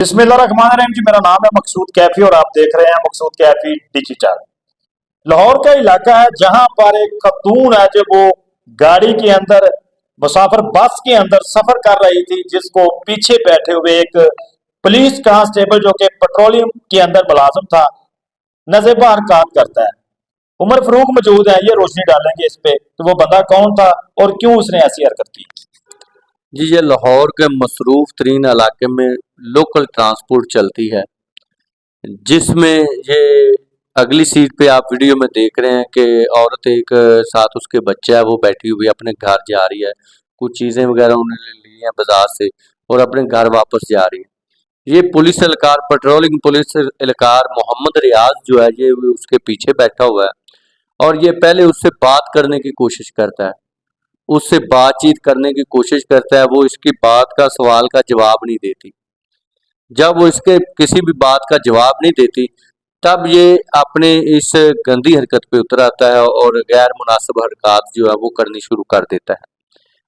बिस्मिल्लाहिर्रहमानिर्रहीम जी। मेरा नाम है मकसूद कैफी और आप देख रहे हैं मकसूद कैफी डिजिटल। लाहौर का इलाका है जहां पर एक खतून है जो वो गाड़ी के अंदर मुसाफिर बस के अंदर सफर कर रही थी, जिसको पीछे बैठे हुए एक पुलिस कांस्टेबल जो कि पेट्रोलियम के अंदर मुलाजिम था नजेबा हरकत करता है। उमर फरूक मौजूद है, ये रोशनी डालेंगे इस पे कि वो बंदा कौन था और क्यों उसने ऐसी हरकत की। जी, ये लाहौर के मसरूफ तरीन इलाके में लोकल ट्रांसपोर्ट चलती है, जिसमें ये अगली सीट पे आप वीडियो में देख रहे हैं कि औरत एक साथ उसके बच्चा है, वो बैठी हुई अपने घर जा रही है। कुछ चीज़ें वगैरह उन्होंने ली हैं बाजार से और अपने घर वापस जा रही है। ये पुलिस एहलकार, पेट्रोलिंग पुलिस एहलकार मोहम्मद रियाज जो है, ये उसके पीछे बैठा हुआ है और ये पहले उससे बात करने की कोशिश करता है, उससे बातचीत करने की कोशिश करता है। वो इसकी बात का, सवाल का जवाब नहीं देती। जब वो इसके किसी भी बात का जवाब नहीं देती, तब ये अपने इस गंदी हरकत पे उतर आता है और गैर मुनासिब हरकत जो है वो करनी शुरू कर देता है।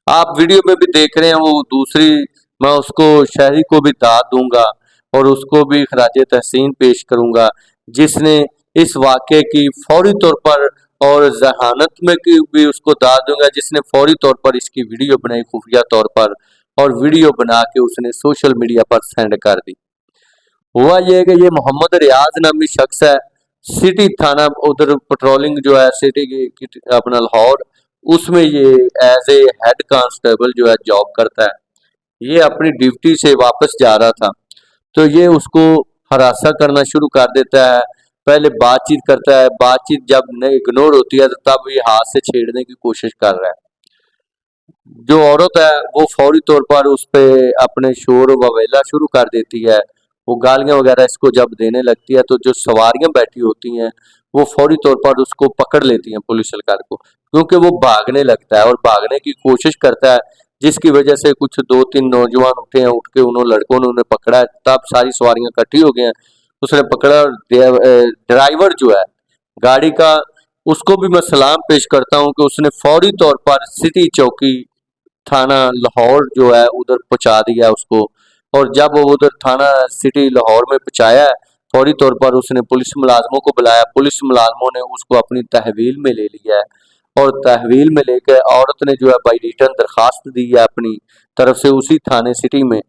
आप वीडियो में भी देख रहे हैं। वो दूसरी, मैं उसको शहरी को भी दाद दूंगा और उसको भी खराज तहसीन पेश करूंगा, जिसने इस वाक़े की फौरी तौर पर, और जहानत में की भी उसको दाद दूंगा, जिसने फौरी तौर पर इसकी वीडियो बनाई खुफिया तौर पर और वीडियो बना के उसने सोशल मीडिया पर सेंड कर दी। हुआ ये है कि ये मोहम्मद रियाज नामी शख्स है, सिटी थाना उधर पेट्रोलिंग जो है सिटी की अपना लाहौर, उसमें ये एज ए हेड कांस्टेबल जो है जॉब करता है। ये अपनी ड्यूटी से वापस जा रहा था, तो ये उसको हरासा करना शुरू कर देता है। पहले बातचीत करता है, बातचीत जब इग्नोर होती है तो तब ये हाथ से छेड़ने की कोशिश कर रहा है। जो औरत है वो फौरी तौर पर उस पे अपने शोर ववेला शुरू कर देती है। वो गालियां वगैरह इसको जब देने लगती है, तो जो सवारियां बैठी होती हैं वो फौरी तौर पर उसको पकड़ लेती हैं, पुलिस एहलकार को, क्योंकि वो भागने लगता है और भागने की कोशिश करता है, जिसकी वजह से कुछ 2-3 नौजवान उठे हैं। उठ के उन्होंने लड़कों ने उन्हें पकड़ा है, तब सारी सवारियां इकट्ठी हो गई हैं। उसने पकड़ा और ड्राइवर जो है गाड़ी का, उसको भी मैं सलाम पेश करता हूँ कि उसने फौरी तौर पर सिटी चौकी थाना लाहौर जो है उधर पहुंचा दिया उसको। और जब वो उधर थाना सिटी लाहौर में पहुंचाया, फौरी तौर पर उसने पुलिस मुलाजमों को बुलाया। पुलिस मुलाजमों ने उसको अपनी तहवील में ले लिया है और तहवील में लेकर औरत ने जो है बाई रिटर्न दरखास्त दी है अपनी तरफ से उसी थाने सिटी में,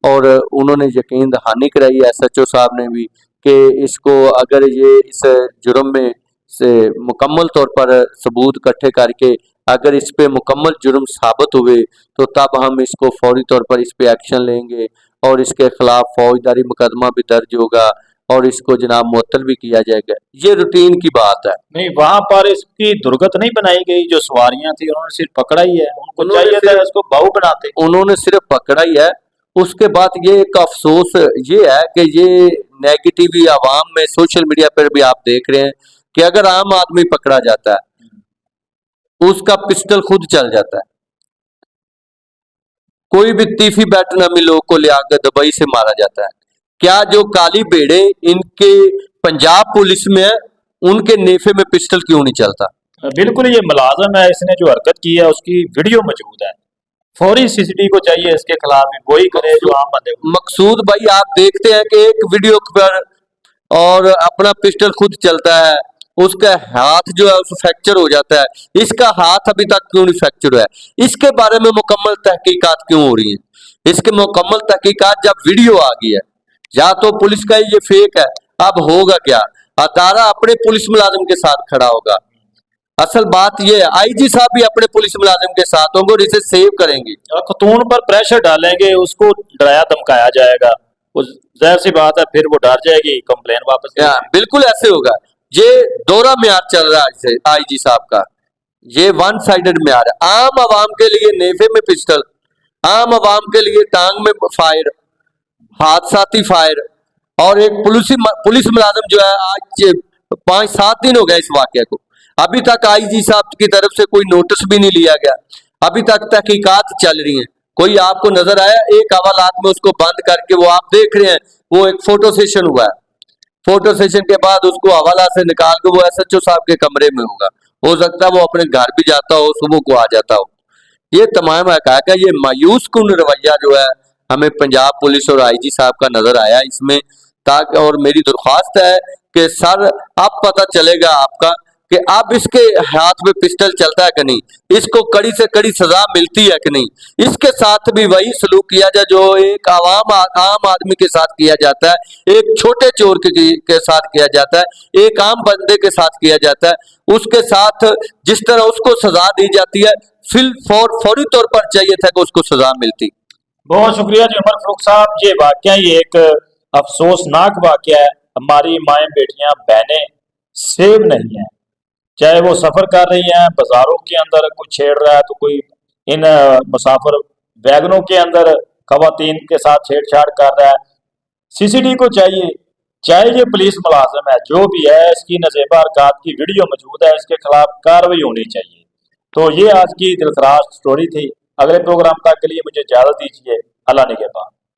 और उन्होंने यकीन दहानी कराई है SHO साहब ने भी कि इसको, अगर ये इस जुर्म में से मुकम्मल तौर पर सबूत इकट्ठे करके अगर इस पे मुकम्मल जुर्म साबित हुए, तो तब हम इसको फौरी तौर पर इस पे एक्शन लेंगे और इसके खिलाफ फौजदारी मुकदमा भी दर्ज होगा और इसको जनाब मुअत्तल भी किया जाएगा। ये रूटीन की बात है। नहीं, वहां पर इसकी दुर्गत नहीं बनाई गई। जो सवारियां थी उन्होंने सिर्फ पकड़ा ही है, उनको चाहिए था इसको बाहु बनाते। उन्होंने सिर्फ पकड़ा ही है। उसके बाद ये एक अफसोस ये है कि ये नेगेटिव आवाम में सोशल मीडिया पर भी आप देख रहे हैं कि अगर आम आदमी पकड़ा जाता है, उसका पिस्टल खुद चल जाता है। कोई भी तीफी बैटनामी लोग को ले आकर दुबई से मारा जाता है। क्या जो काली बेड़े इनके पंजाब पुलिस में है, उनके नेफे में पिस्टल क्यों नहीं चलता? बिल्कुल, ये मुलाजम है, इसने जो हरकत की है उसकी वीडियो मौजूद है। फौरी CCTV को चाहिए इसके खिलाफ भी वही करे जो आम बंदे। मकसूद भाई, आप देखते हैं कि एक वीडियो पर और अपना पिस्टल खुद चलता है, उसका हाथ जो है उस फ्रैक्चर हो जाता है। इसका हाथ अभी तक क्यों नहीं फ्रैक्चर हुआ है? इसके बारे में मुकम्मल तहकीकात क्यों हो रही है? इसके मुकम्मल तहकीकात जब वीडियो आ गई है, या तो पुलिस का ये फेक है, अब होगा क्या? अदारा अपने पुलिस मुलाजिम के साथ खड़ा होगा। असल बात ये है, IG साहब भी अपने पुलिस मुलाजिम के साथ होंगे और इसे सेव करेंगे। खतून पर प्रेशर डालेंगे, उसको डराया धमकाया जाएगा, जाहिर सी बात है फिर वो डर जाएगी, कंप्लेन वापस। बिल्कुल ऐसे होगा। ये दोहरा म्यार चल रहा है IG साहब का, ये वन साइडेड म्यार है। आम आवाम के लिए नेफे में पिस्टल, आम आवाम के लिए टांग में फायर, हादसाती फायर, और एक पुलिस मुलाजिम जो है, आज 5-7 दिन हो गए इस वाकये को, अभी तक IG साहब की तरफ से कोई नोटिस भी नहीं लिया गया। अभी तक तहकीकात चल रही हैं। कोई आपको नजर आया? एक हवालात में उसको बंद करके, वो आप देख रहे हैं, वो एक फोटो सेशन हुआ है। फोटो सेशन के बाद उसको हवाला से निकाल के वो SHO साहब के कमरे में होगा। हो सकता है वो अपने घर भी जाता हो, सुबह को आ जाता हो। ये तमाम हकायक है। ये मायूस कुन रवैया जो है हमें पंजाब पुलिस और आईजी साहब का नजर आया इसमें, ताकि और मेरी दरख्वास्त है कि सर अब पता चलेगा आपका कि अब इसके हाथ में पिस्टल चलता है कि नहीं, इसको कड़ी से कड़ी सजा मिलती है कि नहीं, इसके साथ भी वही सलूक किया जाए जो एक आम आदमी के साथ किया जाता है, एक छोटे चोर के साथ किया जाता है, एक आम बंदे के साथ किया जाता है। उसके साथ जिस तरह उसको सजा दी जाती है फौरी तौर पर चाहिए था कि उसको सजा मिलती। बहुत शुक्रिया जी उमर फारूक साहब। ये वाकया ये एक अफसोसनाक वाकया है। हमारी माएँ बेटियां बहनें सेव नहीं है, चाहे वो सफर कर रही हैं, बाजारों के अंदर कोई छेड़ रहा है तो कोई इन मुसाफिर वैगनों के अंदर खवातीन के साथ छेड़छाड़ कर रहा है। सीसीडी को चाहिए, चाहे ये पुलिस मुलाजिम है, जो भी है, इसकी नजेबा हरकत की वीडियो मौजूद है, इसके खिलाफ कार्रवाई होनी चाहिए। तो ये आज की दिलखराश स्टोरी थी। अगले प्रोग्राम तक के लिए मुझे इजाजत दीजिए। अल्लाह निगहबान।